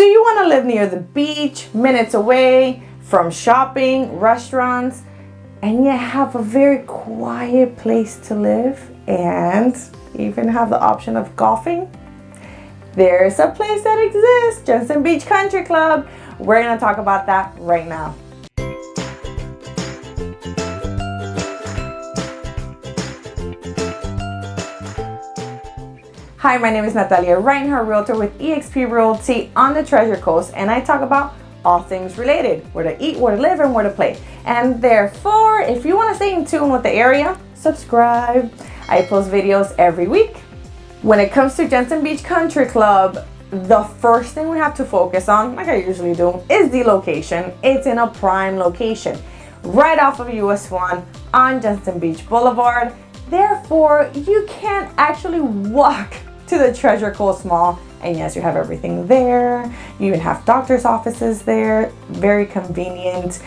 Do you want to live near the beach, minutes away from shopping, restaurants, and yet have a very quiet place to live and even have the option of golfing? There's a place that exists, Jensen Beach Country Club. We're going to talk about that right now. Hi, my name is Natalia Reinhardt, Realtor with eXp Realty on the Treasure Coast, and I talk about all things related, where to eat, where to live, and where to play. And therefore, if you want to stay in tune with the area, subscribe. I post videos every week. When it comes to Jensen Beach Country Club, the first thing we have to focus on, like I usually do, is the location. It's in a prime location, right off of US 1 on Jensen Beach Boulevard. Therefore, you can actually walk to the Treasure Coast Mall, and yes, you have everything there. You even have doctor's offices there, very convenient.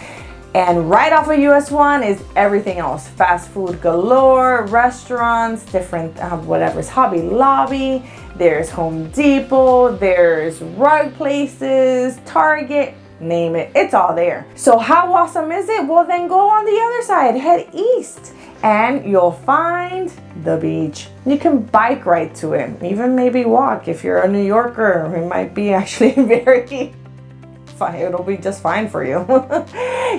And right off of US 1 is everything else. Fast food galore, restaurants, different whatever's Hobby Lobby. There's Home Depot, there's rug places, Target, name it, it's all there. So how awesome is it? Well, then go on the other side, head east, and you'll find the beach. You can bike right to it, even maybe walk. If you're a New Yorker, it might be actually very fine. It'll be just fine for you.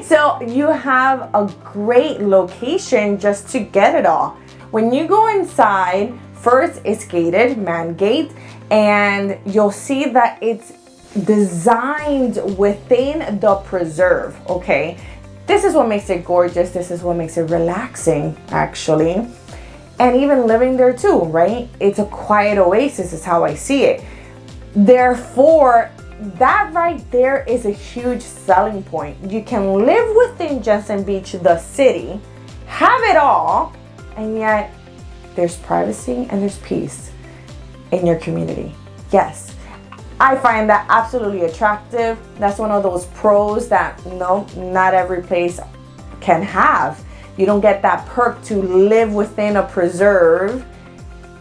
So you have a great location just to get it all. When you go inside, first it's gated, man gate, and you'll see that it's designed within the preserve, okay? This is what makes it gorgeous. This is what makes it relaxing, actually. And even living there too, right? It's a quiet oasis is how I see it. Therefore, that right there is a huge selling point. You can live within Jensen Beach, the city, have it all, and yet there's privacy and there's peace in your community. Yes. I find that absolutely attractive. That's one of those pros that not every place can have. You don't get that perk to live within a preserve,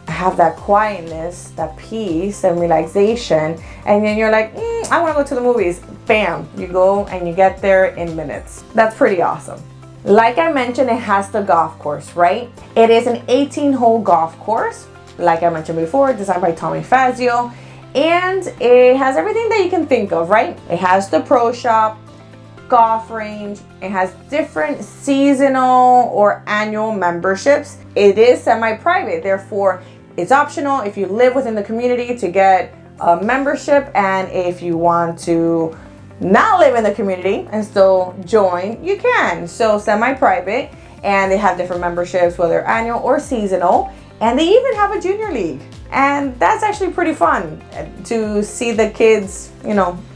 have that quietness, that peace and relaxation, and then you're like, I want to go to the movies. Bam, you go and you get there in minutes. That's pretty awesome. Like I mentioned, it has the golf course, right? It is an 18-hole golf course, like I mentioned before, designed by Tommy Fazio. And it has everything that you can think of, right? It has the pro shop, golf range. It has different seasonal or annual memberships. It is semi-private, therefore it's optional if you live within the community to get a membership, and if you want to not live in the community and still join, you can. So semi-private, and they have different memberships, whether annual or seasonal, and they even have a junior league. And that's actually pretty fun to see the kids,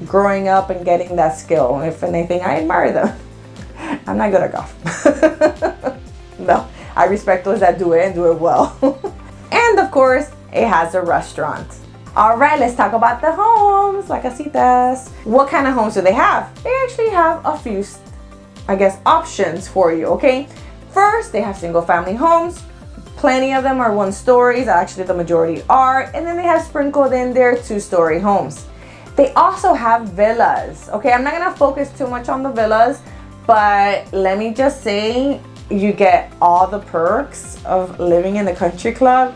growing up and getting that skill. If anything, I admire them. I'm not good at golf. No, I respect those that do it and do it well. And of course, it has a restaurant. All right, let's talk about the homes, la casitas. What kind of homes do they have? They actually have a few, options for you, okay? First, they have single family homes. Plenty of them are 1 stories, actually the majority are, and then they have sprinkled in their 2-story homes. They also have villas, okay? I'm not gonna focus too much on the villas, but let me just say, you get all the perks of living in the country club,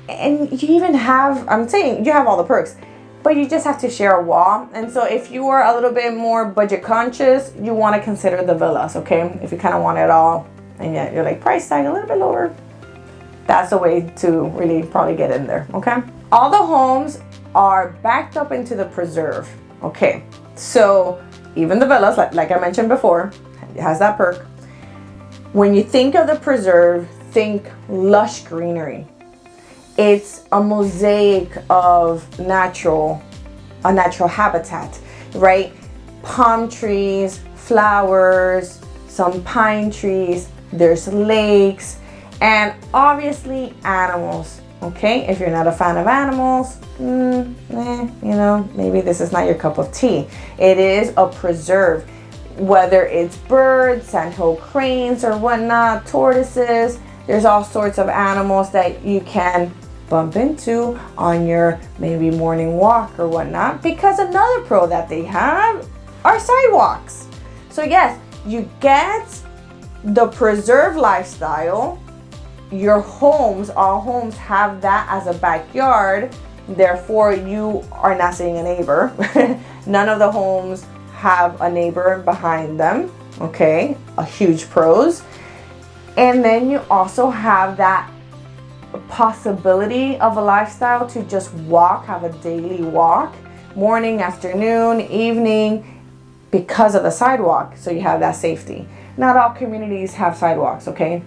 and you even have, you have all the perks, but you just have to share a wall. And so if you are a little bit more budget conscious, you wanna consider the villas, okay? If you kinda want it all, and yet you're like, price tag a little bit lower, that's a way to really probably get in there, okay? All the homes are backed up into the preserve, okay? So even the villas, like I mentioned before, it has that perk. When you think of the preserve, think lush greenery. It's a mosaic of a natural habitat, right? Palm trees, flowers, some pine trees, there's lakes, and obviously animals, okay? If you're not a fan of animals, maybe this is not your cup of tea. It is a preserve. Whether it's birds, sandhill cranes or whatnot, tortoises, there's all sorts of animals that you can bump into on your maybe morning walk or whatnot, because another pro that they have are sidewalks. So yes, you get the preserve lifestyle. Your homes, all homes have that as a backyard. Therefore, you are not seeing a neighbor. None of the homes have a neighbor behind them. Okay, a huge pros. And then you also have that possibility of a lifestyle to just walk, have a daily walk, morning, afternoon, evening, because of the sidewalk. So you have that safety. Not all communities have sidewalks, okay?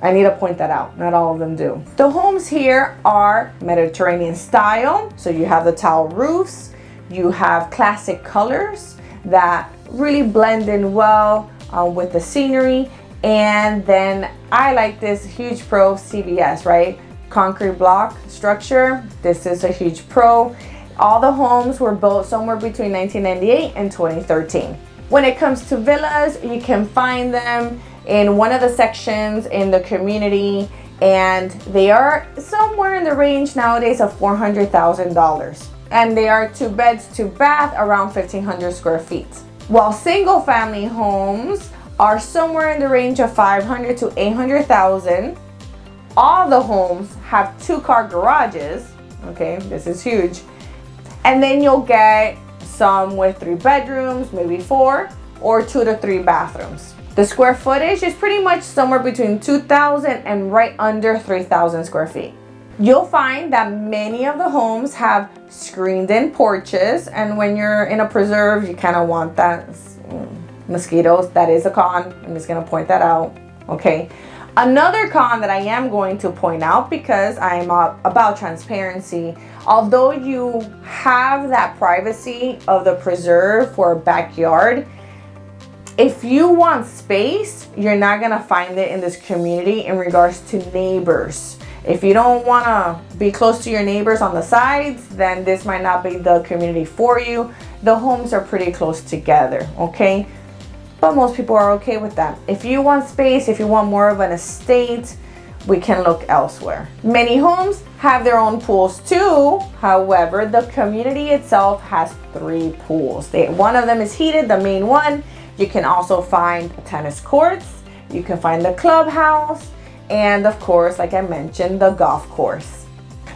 I need to point that out. Not all of them do. The homes here are Mediterranean style. So you have the tile roofs, you have classic colors that really blend in well with the scenery. And then I like this huge pro, CBS, right? Concrete block structure. This is a huge pro. All the homes were built somewhere between 1998 and 2013. When it comes to villas, you can find them in one of the sections in the community, and they are somewhere in the range nowadays of $400,000. And they are 2 beds, 2 bath, around 1,500 square feet. While single family homes are somewhere in the range of $500,000 to $800,000. All the homes have 2-car garages. Okay, this is huge. And then you'll get some with 3 bedrooms, maybe 4, or 2 to 3 bathrooms. The square footage is pretty much somewhere between 2,000 and right under 3,000 square feet. You'll find that many of the homes have screened-in porches, and when you're in a preserve, you kind of want that. Mosquitoes, that is a con. I'm just going to point that out. Okay. Another con that I am going to point out, because I'm about transparency, although you have that privacy of the preserve for a backyard, if you want space, you're not going to find it in this community in regards to neighbors. If you don't want to be close to your neighbors on the sides, then this might not be the community for you. The homes are pretty close together, okay? But most people are okay with that. If you want space, if you want more of an estate, we can look elsewhere. Many homes have their own pools too. However, the community itself has 3 pools. One of them is heated, the main one. You can also find tennis courts. You can find the clubhouse. And of course, like I mentioned, the golf course.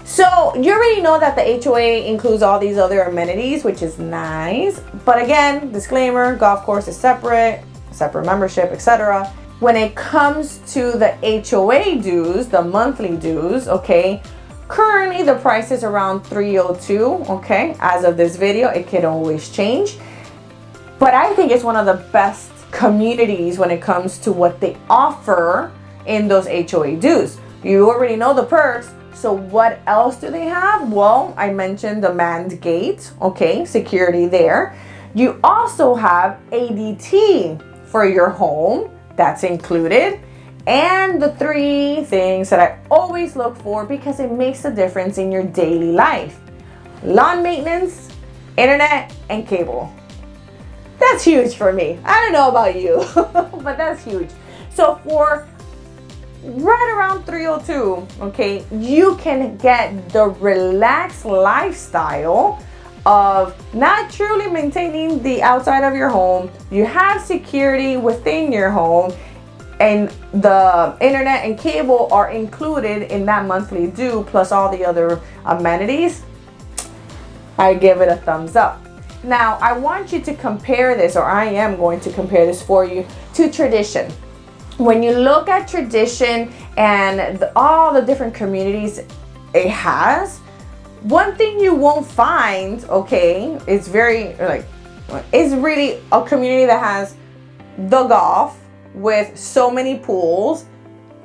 So you already know that the HOA includes all these other amenities, which is nice. But again, disclaimer, golf course is separate membership, etc. When it comes to the HOA dues, the monthly dues, okay, currently the price is around $302, okay? As of this video, it can always change. But I think it's one of the best communities when it comes to what they offer in those HOA dues. You already know the perks. So what else do they have? Well, I mentioned the manned gate, okay, security there. You also have ADT for your home, that's included. And the 3 things that I always look for because it makes a difference in your daily life: lawn maintenance, internet, and cable. That's huge for me. I don't know about you, but that's huge. So for right around $302, okay, you can get the relaxed lifestyle of not truly maintaining the outside of your home. You have security within your home, and the internet and cable are included in that monthly due, plus all the other amenities. I give it a thumbs up. Now, I want you to compare this, or I am going to compare this for you, to Tradition. When you look at Tradition and all the different communities it has, one thing you won't find, okay, it's really a community that has the golf with so many pools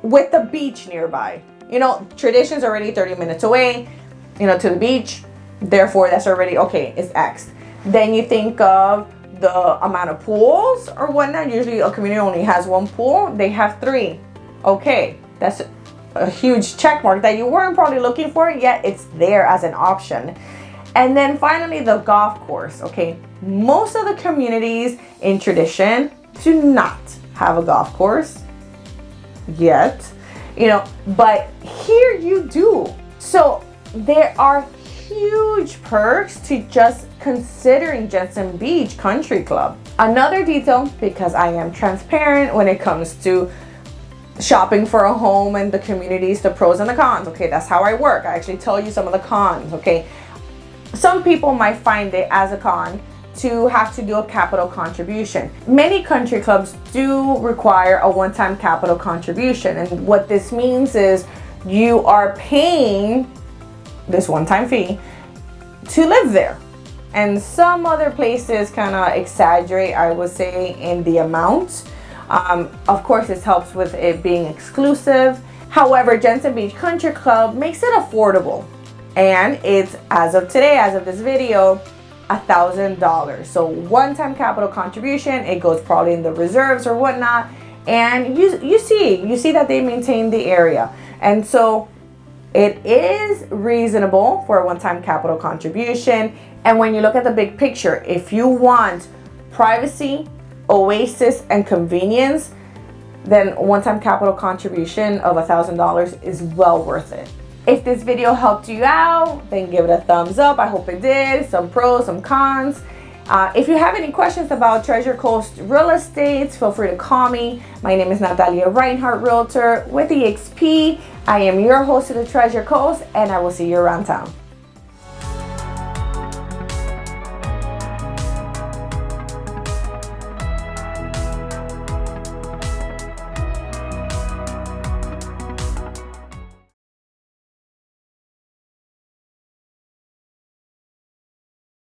with the beach nearby. You know, Tradition's already 30 minutes away, you know, to the beach. Therefore, that's already, okay, it's X. Then you think of the amount of pools or whatnot. Usually a community only has 1 pool. They have 3. Okay, that's a huge check mark that you weren't probably looking for, yet it's there as an option. And then finally, the golf course. Okay, most of the communities in Tradition do not have a golf course yet, you know, but here you do. So there are huge perks to just considering Jensen Beach Country Club. Another detail, because I am transparent when it comes to shopping for a home and the communities, the pros and the cons. Okay, that's how I work. I actually tell you some of the cons. Okay, some people might find it as a con to have to do a capital contribution. Many country clubs do require a one-time capital contribution, and what this means is you are paying this one-time fee to live there. And some other places kind of exaggerate, I would say, in the amount. Of course, this helps with it being exclusive. However, Jensen Beach Country Club makes it affordable. And it's, as of today, as of this video, $1,000. So one-time capital contribution, it goes probably in the reserves or whatnot. And you see that they maintain the area. And so it is reasonable for a one-time capital contribution. And when you look at the big picture, if you want privacy, oasis, and convenience, then one-time capital contribution of $1,000 is well worth it. If this video helped you out, then give it a thumbs up. I hope it did. Some pros, some cons. If you have any questions about Treasure Coast real estate, feel free to call me. My name is Natalia Reinhardt, Realtor with EXP. I am your host of the Treasure Coast, and I will see you around town.